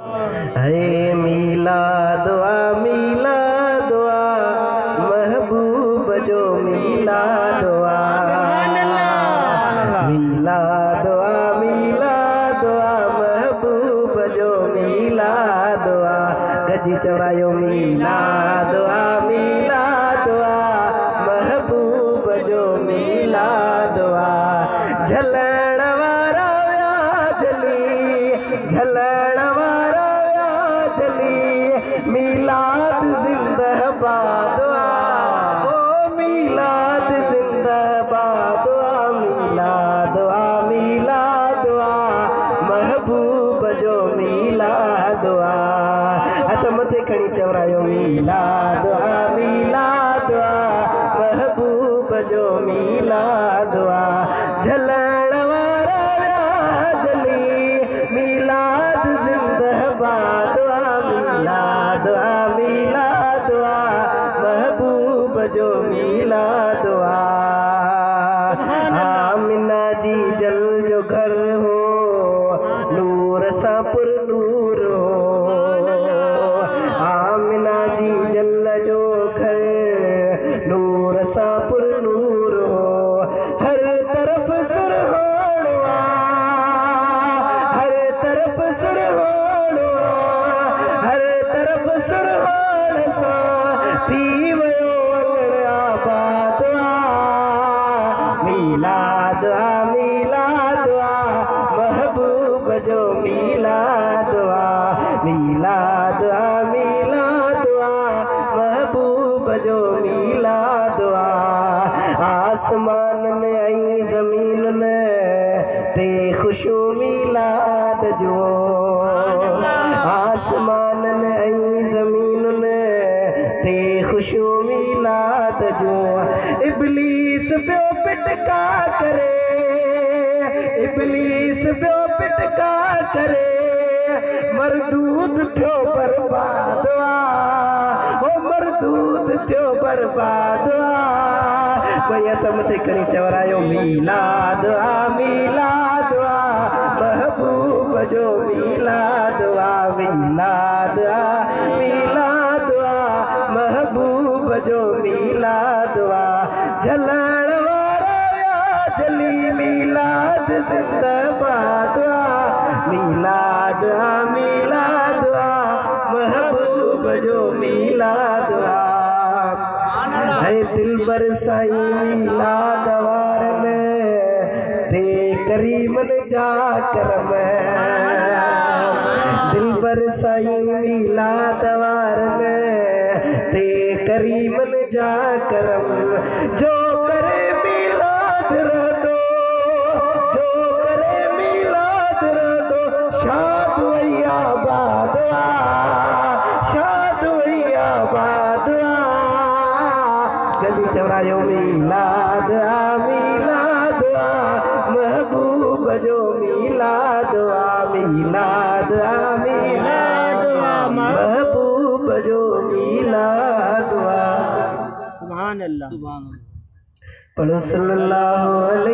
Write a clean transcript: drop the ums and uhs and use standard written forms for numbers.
है मिला दुआ महबूब जो मिला दुआ महबूब जो मिला दुआ गजी चौरायो मिला दुआ महबूब जो मिला दुआ झलण वारा जली मिलाद जिंदाबाद ओ मिलाद जिंदाबाद मिलाद महबूब जो मिलाद हथ मथे खणी चवरायो मिलाद महबूब जो मिलाद झलण वारा जली मिलाद जिंदाबाद मिलाद महबूब जो मिलाद आमिना जी जल जो घर हो नूर सा पुर नूर हो आमिना जी जल जो घर नूर सा पुर नूर हो हर तरफ सुरहानवा हर तरफ सुरहानवा हर तरफ सुरहान सा थी वयो वंगण आबाद मिलाद महबूब जो मिलाद महबूब जो मिलाद आसमान ने आई जमीन ने ते खुशू मिलाद जो आसमान ने आई जमीन ने ते खुशू मिलाद जो इबलीस पियो पिटका करे इबलीस पियो पिटका करे मरदूद थियो बर्बाद ओ मरदूद थियो बर्बाद कोई मथे खणी चवरायो मिलाद महबूब जो मिलाद महबूब जो मिलाद झलण वारा जली मिलाद जिंदाबाद मिलाद महबूब जो मिलाद है दिल बरसाई मिलाद वार में ते करीमन जा करम दिल बरसाई मिलाद वार में ते करीमन जा करम जो करे मिलाद रदो जो करे मिलाद रदो शाद आबाद गली चौरायो मिलाद महबूब जो मिलाद महबूब जो मिलाद सुभान अल्लाह पढ़ो सल्लल्लाहु अलैहि